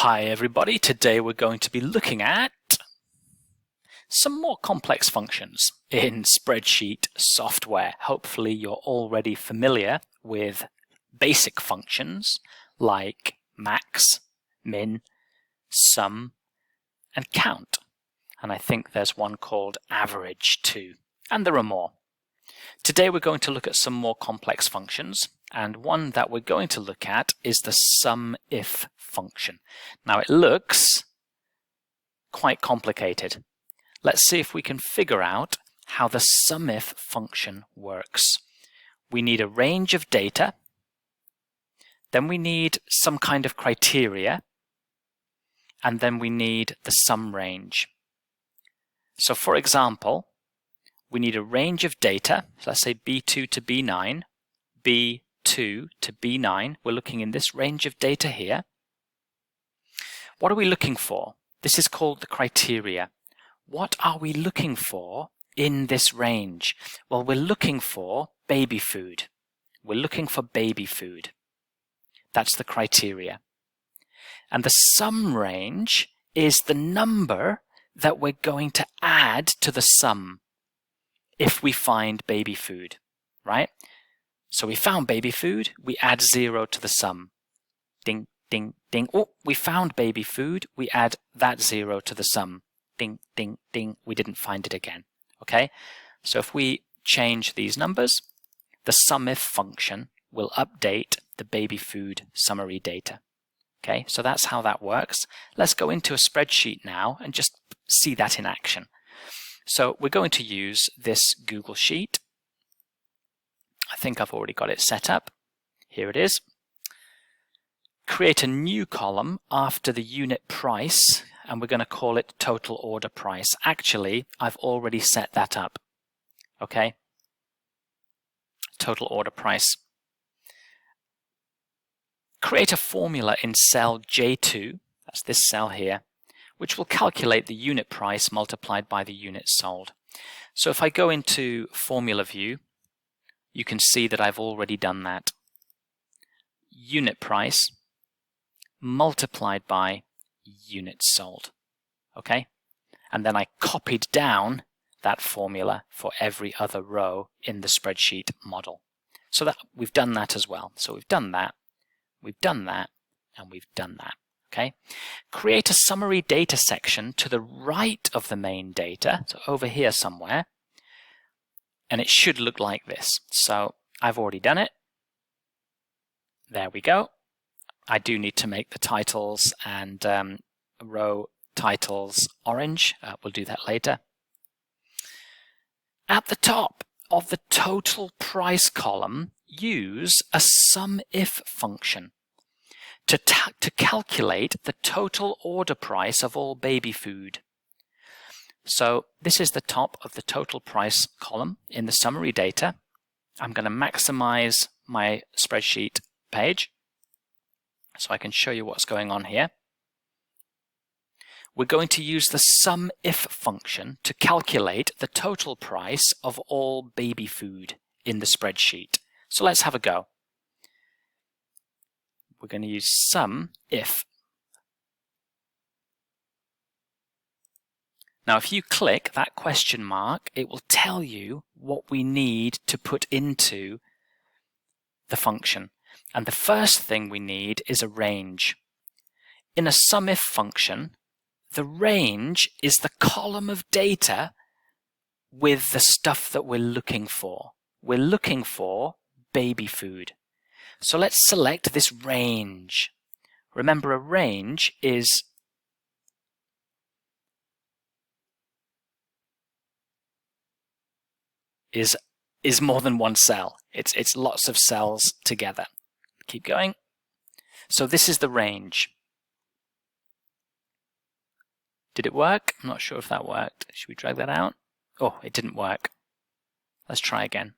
Hi everybody, today we're going to be looking at some more complex functions in spreadsheet software. Hopefully you're already familiar with basic functions like max, min, sum, and count. And I think there's one called average too, and there are more. Today we're going to look at some more complex functions, and one that we're going to look at is the SUMIF function. Now it looks quite complicated. Let's see if we can figure out how the SUMIF function works. We need a range of data, then we need some kind of criteria, and then we need the sum range. So for example, we need a range of data, so let's say B2 to B9, B2 to B9. We're looking in this range of data here. What are we looking for? This is called the criteria. What are we looking for in this range? Well, we're looking for baby food. We're looking for baby food. That's the criteria. And the sum range is the number that we're going to add to the sum if we find baby food, right? So we found baby food, we add 0 to the sum. Ding, ding, ding. Oh, we found baby food, we add that 0 to the sum. Ding, ding, ding. We didn't find it again. Okay? So if we change these numbers, the SUMIF function will update the baby food summary data. Okay? So that's how that works. Let's go into a spreadsheet now and just see that in action. So we're going to use this Google Sheet. I think I've already got it set up. Here it is. Create a new column after the unit price, and we're going to call it total order price. Actually, I've already set that up. Okay? Total order price. Create a formula in cell J2, that's this cell here, which will calculate the unit price multiplied by the units sold. So if I go into formula view, you can see that I've already done that. Unit price multiplied by units sold. Okay? And then I copied down that formula for every other row in the spreadsheet model. So that we've done that as well. So we've done that, we've done that, and we've done that. Okay? Create a summary data section to the right of the main data, so over here somewhere, and it should look like this. So I've already done it. There we go. I do need to make the titles and row titles orange. We'll do that later. At the top of the total price column, use a SUMIF function to calculate the total order price of all baby food. So this is the top of the total price column in the summary data. I'm going to maximize my spreadsheet page so I can show you what's going on here. We're going to use the SUMIF function to calculate the total price of all baby food in the spreadsheet. So let's have a go. We're going to use SUMIF. Now if you click that question mark, it will tell you what we need to put into the function. And the first thing we need is a range. In a SUMIF function, the range is the column of data with the stuff that we're looking for. We're looking for baby food. So let's select this range. Remember, a range is more than one cell. It's lots of cells together. Keep going. So this is the range. Did it work? I'm not sure if that worked. Should we drag that out? Oh, it didn't work. Let's try again.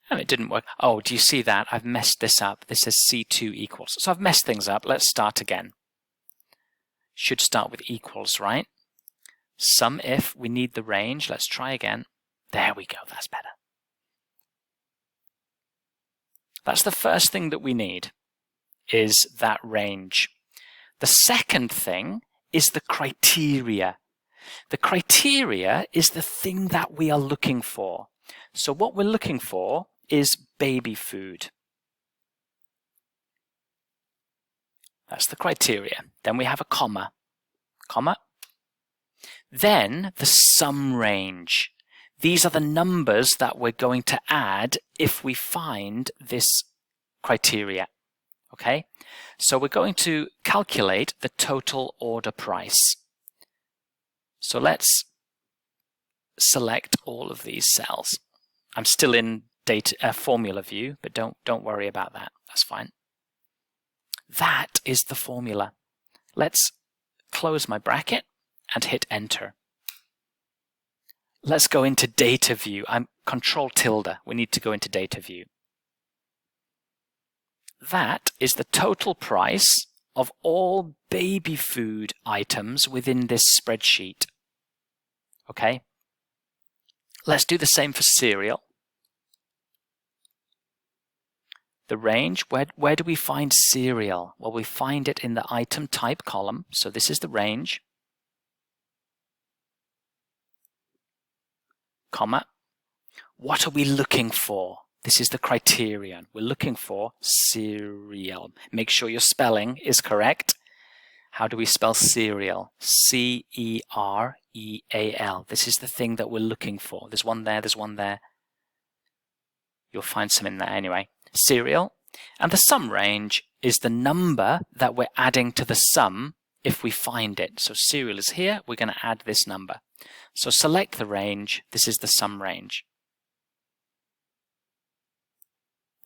And it didn't work. Oh, do you see that? I've messed this up. This says C2 equals. So I've messed things up. Let's start again. Should start with equals, right? SUMIF, we need the range. Let's try again. There we go. That's better. That's the first thing that we need, is that range. The second thing is the criteria. The criteria is the thing that we are looking for. So what we're looking for is baby food. That's the criteria. Then we have a comma. Comma. Then the sum range. These are the numbers that we're going to add if we find this criteria. Okay? So we're going to calculate the total order price. So let's select all of these cells. I'm still in data formula view, but don't worry about that. That's fine. That is the formula. Let's close my bracket and hit enter. Let's go into data view. I'm control tilde. We need to go into data view. That is the total price of all baby food items within this spreadsheet. Okay? Let's do the same for cereal. The range, where do we find cereal? Well, we find it in the item type column. So this is the range. Comma. What are we looking for? This is the criterion. We're looking for cereal. Make sure your spelling is correct. How do we spell cereal? C-E-R-E-A-L. This is the thing that we're looking for. There's one there, there's one there. You'll find some in there anyway. Cereal. And the sum range is the number that we're adding to the sum if we find it. So cereal is here, we're going to add this number. So select the range. This is the sum range.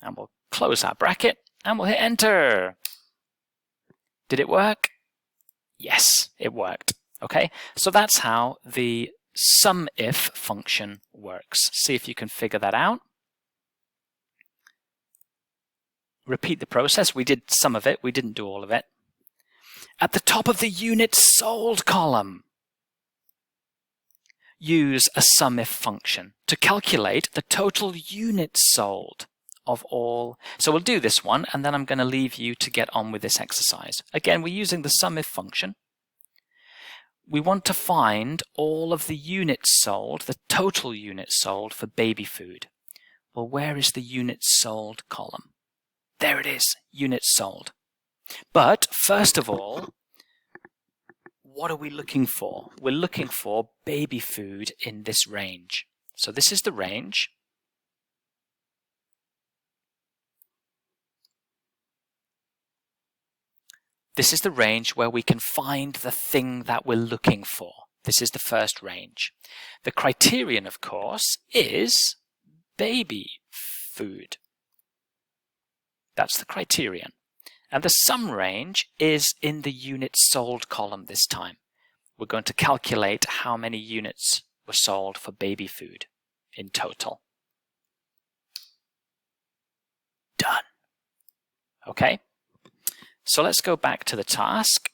And we'll close our bracket and we'll hit enter. Did it work? Yes, it worked. Okay, so that's how the SUMIF function works. See if you can figure that out. Repeat the process. We did some of it, we didn't do all of it. At the top of the units sold column, use a SUMIF function to calculate the total units sold of all. So we'll do this one, and then I'm going to leave you to get on with this exercise. Again, we're using the SUMIF function. We want to find all of the units sold, the total units sold for baby food. Well, where is the units sold column? There it is, units sold. But first of all, what are we looking for? We're looking for baby food in this range. So this is the range. This is the range where we can find the thing that we're looking for. This is the first range. The criterion, of course, is baby food. That's the criterion. And the sum range is in the units sold column this time. We're going to calculate how many units were sold for baby food in total. Done. Okay. So let's go back to the task.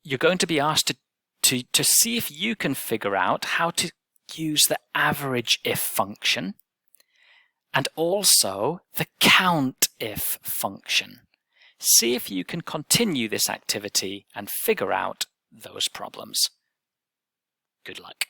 You're going to be asked to see if you can figure out how to use the AVERGEIF function and also the COUNTIF function. See if you can continue this activity and figure out those problems. Good luck.